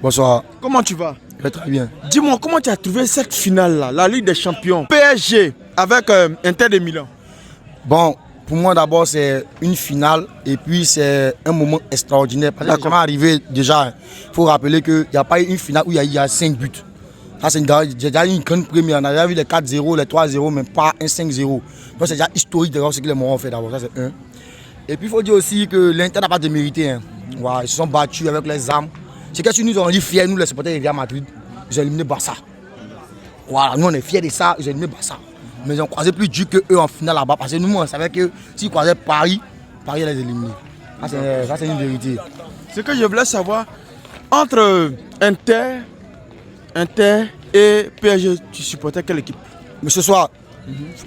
Bonsoir. Comment tu vas? Très bien. Dis-moi, comment tu as trouvé cette finale-là, la Ligue des Champions, PSG avec Inter de Milan? Bon, pour moi d'abord c'est une finale et puis c'est un moment extraordinaire. Parce que c'est jamais arrivé déjà. Il faut rappeler qu'il n'y a pas eu une finale où il y a 5 buts. Ça c'est déjà une grande première. On a déjà vu les 4-0, les 3-0, mais pas un 5-0. Donc c'est déjà historique de ce que les Morons ont fait d'abord. Ça c'est un. Et puis il faut dire aussi que l'Inter n'a pas démérité. Hein. Voilà, ils se sont battus avec les armes. C'est que si nous on dit fiers, nous les supporters de Real Madrid, ils ont éliminé Barça. Voilà, nous on est fiers de ça, ils ont éliminé Barça. Mais ils ont croisé plus dur qu'eux en finale là-bas. Parce que nous on savait que s'ils croisaient Paris, Paris allait les éliminer. Ça c'est une vérité. Ce que je voulais savoir, entre Inter et PSG, tu supportais quelle équipe? Mais ce soir,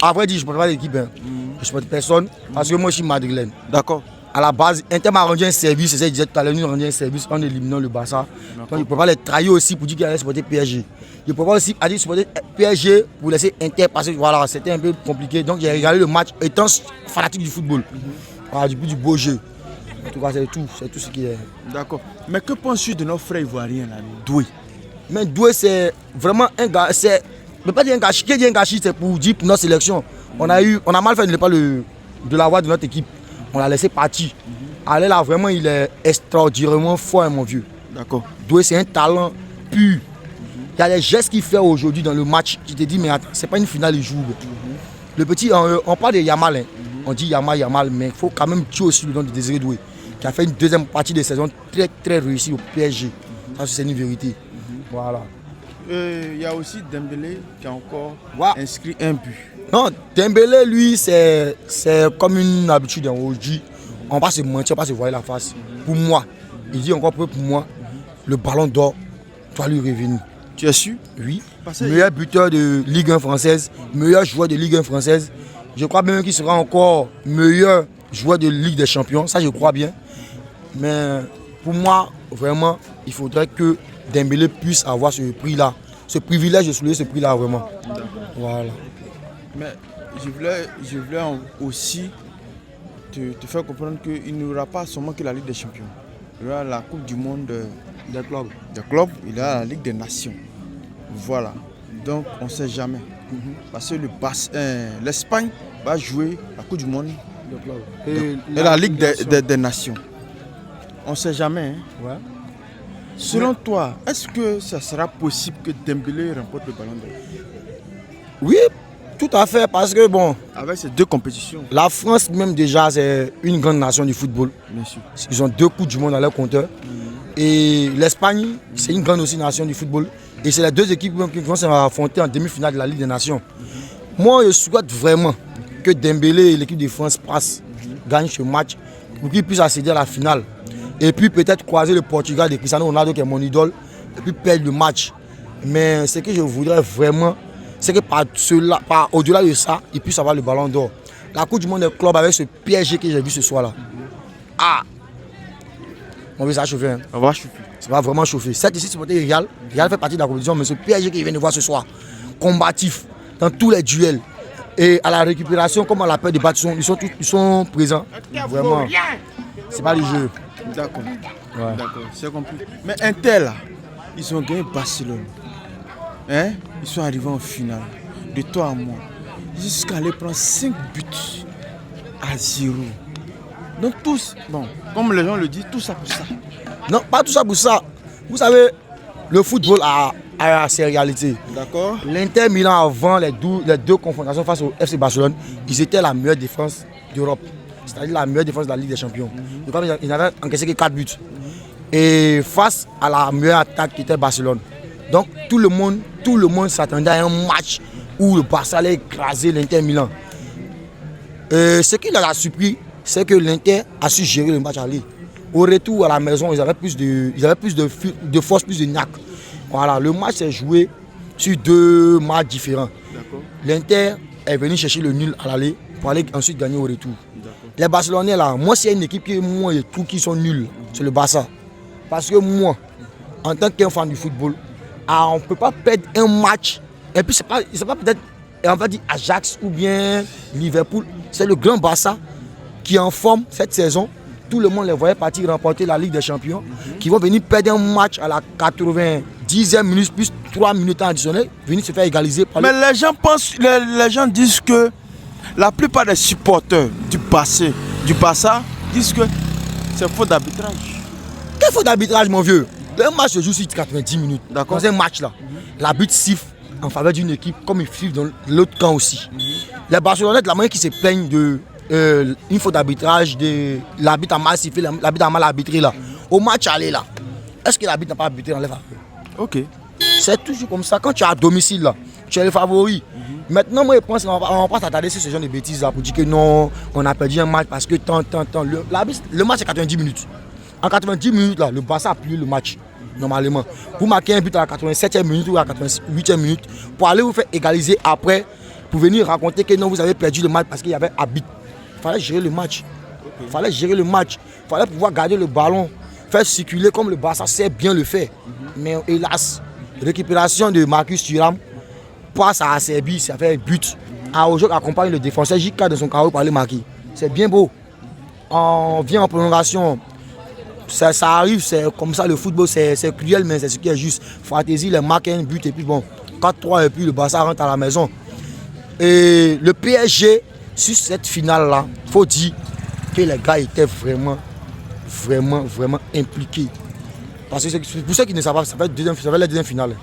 à vrai dire, je ne supporte pas l'équipe. Hein. Je ne supporte personne parce que moi je suis madrilène. D'accord. À la base, Inter m'a rendu un service, c'est ça que je disais tout à l'heure, nous rendu un service en éliminant le Barça. Donc il ne peut pas les trahir aussi pour dire qu'il allait supporter PSG. Il ne peut pas aussi aller supporter PSG pour laisser Inter passer. Voilà, c'était un peu compliqué. Donc j'ai regardé le match étant fanatique du football. Voilà, du beau jeu. En tout cas, c'est tout ce qui est. D'accord. Mais que penses-tu de nos frères ivoiriens là, Doué? Mais Doué, c'est vraiment un gars. Je ne peux pas dire un gâchis. Qui dit un gâchis, c'est pour dire pour notre sélection. On a mal fait de ne pas de l'avoir de notre équipe. On l'a laissé partir. Allez là, vraiment, il est extraordinairement fort, mon vieux. D'accord. Doué, c'est un talent pur. Il y a des gestes qu'il fait aujourd'hui dans le match. Tu te dis, mais attends, c'est pas une finale, il joue. Le petit, on parle de Yamal. Hein. On dit Yamal, mais il faut quand même tuer aussi le nom de Désiré Doué, qui a fait une deuxième partie de saison très, très réussie au PSG. Ça, c'est une vérité. Voilà. Il y a aussi Dembélé qui a encore inscrit un but. Non, Dembélé, lui, c'est comme une habitude. Aujourd'hui, on va se mentir, on va se voir la face. Pour moi, il dit encore peu pour moi, le ballon d'or doit lui revenir. Tu es sûr? Oui. Meilleur buteur de Ligue 1 française, meilleur joueur de Ligue 1 française. Je crois même qu'il sera encore meilleur joueur de Ligue des Champions. Ça, je crois bien. Mais pour moi, vraiment, il faudrait que Dembélé puisse avoir ce prix-là. Ce privilège de soulever ce prix-là, vraiment. Voilà. Mais je voulais aussi te faire comprendre qu'il n'y aura pas seulement que la Ligue des Champions. Il y aura la Coupe du Monde des clubs, il y a la Ligue des Nations. Voilà. Donc on ne sait jamais. Parce que l'Espagne va jouer la Coupe du Monde et la Ligue des Nations. On ne sait jamais. Hein. Ouais. Selon toi, est-ce que ça sera possible que Dembélé remporte le ballon d'or? Oui, tout à fait, parce que bon... Avec ces deux compétitions. La France même déjà, c'est une grande nation du football. Bien sûr. Ils ont 2 coupes du monde dans leur compteur. Et l'Espagne, c'est une grande aussi nation du football. Et c'est les 2 équipes qui vont s'affronter en demi-finale de la Ligue des Nations. Moi, je souhaite vraiment que Dembélé et l'équipe de France gagnent ce match pour qu'ils puissent accéder à la finale. Et puis peut-être croiser le Portugal de Cristiano Ronaldo qui est mon idole. Et puis perdre le match. Mais ce que je voudrais vraiment, c'est que au-delà de ça, ils puissent avoir le ballon d'or. La Coupe du Monde des clubs avec ce PSG que j'ai vu ce soir-là. On va chauffer. Hein. On va chauffer. Ça va vraiment chauffer. Cette ici, c'est pour Real. Real fait partie de la compétition, mais ce PSG qui vient de voir ce soir, combatif dans tous les duels. Et à la récupération, comme à la perte de battre, ils sont présents. Vraiment. C'est pas le jeu. D'accord. Ouais. D'accord, c'est compris. Mais Inter là, ils ont gagné Barcelone. Hein? Ils sont arrivés en finale. De toi à moi. Jusqu'à aller prendre 5 buts à 0. Donc tous, bon, comme les gens le disent, tout ça pour ça. Non, pas tout ça pour ça. Vous savez, le football a ses réalités. D'accord. L'Inter Milan avant les 2 confrontations face au FC Barcelone, ils étaient la meilleure défense d'Europe. C'est-à-dire la meilleure défense de la Ligue des Champions. Ils n'avaient encaissé que 4 buts. Et face à la meilleure attaque qui était Barcelone. Donc tout le monde s'attendait à un match où le Barça allait écraser l'Inter Milan. Ce qui l'a surpris, c'est que l'Inter a su gérer le match aller. Au retour à la maison, ils avaient plus de force, plus de niaque. Voilà, le match s'est joué sur 2 matchs différents. L'Inter est venu chercher le nul à l'aller pour aller ensuite gagner au retour. Les Barcelonais là, moi s'il y a une équipe qui moi je trouve qu'ils sont nuls, c'est le Barça. Parce que moi, en tant qu'un fan du football, on ne peut pas perdre un match. Et puis c'est pas peut-être, on va dire Ajax ou bien Liverpool, c'est le grand Barça qui est en forme cette saison tout le monde les voyait partir remporter la Ligue des Champions, qui vont venir perdre un match à la 90e minute, plus 3 minutes additionnelles, venir se faire égaliser. Mais les gens pensent, les gens disent que la plupart des supporters du Barça disent que c'est faute d'arbitrage. Quelle faute d'arbitrage, mon vieux? Le match se joue sur 90 minutes. D'accord. Dans un match là, l'arbitre siffle en faveur d'une équipe comme il siffle dans l'autre camp aussi. Les Barcelonais, de la manière qui se plaignent de une faute d'arbitrage, l'arbitre a mal sifflé, l'arbitre a mal arbitré là. Au match aller là, est-ce que l'arbitre n'a pas arbitré dans les faveurs? Ok. C'est toujours comme ça. Quand tu es à domicile là, tu es le favori. Maintenant, moi je pense qu'on va pas s'attarder sur ce genre de bêtises là pour dire que non, on a perdu un match parce que tant. Le match c'est 90 minutes. En 90 minutes là, le Barça a plié le match. Normalement, vous marquez un but à la 87e minute ou à la 88e minute pour aller vous faire égaliser après, pour venir raconter que non, vous avez perdu le match parce qu'il y avait arbitre. Il fallait gérer le match. Il fallait gérer le match. Il fallait pouvoir garder le ballon, faire circuler comme le Barça sait bien le faire. Mais hélas, récupération de Marcus Thuram passe à Serbie, ça fait un but. Araujo accompagne le défenseur JK dans son carreau pour aller marquer. C'est bien beau. On vient en prolongation. Ça arrive, c'est comme ça le football, c'est cruel, mais c'est ce qui est juste. Fratesi, il marque un but et puis bon, 4-3 et puis le Barça rentre à la maison. Et le PSG, sur cette finale-là, il faut dire que les gars étaient vraiment impliqués. Parce que pour ceux qui ne savent pas, ça fait la deuxième finale.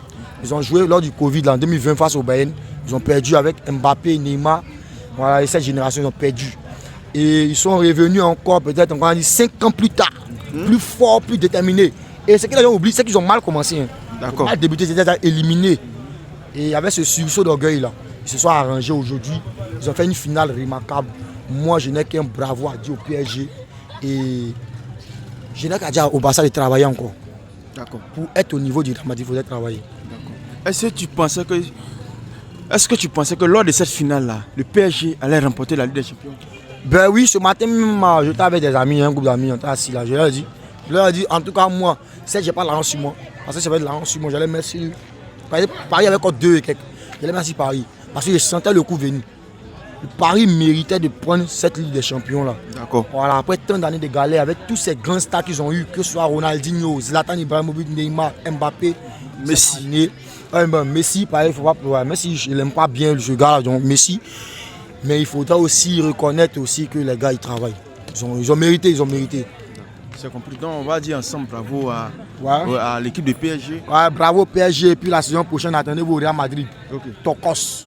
Ils ont joué lors du Covid là, en 2020 face au Bayern. Ils ont perdu avec Mbappé, Neymar. Voilà, et cette génération, ils ont perdu. Et ils sont revenus encore, peut-être encore 5 ans plus tard. Plus fort, plus déterminé. Et ce que les gens oublient, c'est qu'ils ont mal commencé. D'accord. Mal débuté, ils étaient éliminés. Et avec ce sursaut d'orgueil là, ils se sont arrangés aujourd'hui. Ils ont fait une finale remarquable. Moi, je n'ai qu'un bravo à dire au PSG. Et je n'ai qu'à dire au Barça de travailler encore. D'accord. Pour être au niveau du dramatique, il faudrait travailler. D'accord. Est-ce que tu pensais que lors de cette finale là, le PSG allait remporter la Ligue des Champions? Ben oui, ce matin même, j'étais avec des amis, un groupe d'amis, on était assis là. Je leur ai dit, en tout cas moi, si j'ai pas l'argent sur moi, parce que j'avais de l'argent sur moi, j'allais merci. Paris avait encore 2 et quelques. J'allais merci Paris. Parce que je sentais le coup venir. Le Paris méritait de prendre cette Ligue des Champions là. D'accord. Voilà, après tant d'années de galère, avec tous ces grands stars qu'ils ont eu, que ce soit Ronaldinho, Zlatan Ibrahimovic, Neymar, Mbappé, Messi. Messi, pareil, il faut pas. Messi, je l'aime pas bien ce gars, donc Messi. Mais il faudra aussi reconnaître aussi que les gars ils travaillent. Ils ont mérité. C'est compris. Donc on va dire ensemble bravo à l'équipe de PSG. Ouais, bravo PSG. Et puis la saison prochaine, attendez-vous au Real Madrid. Ok. Tokos.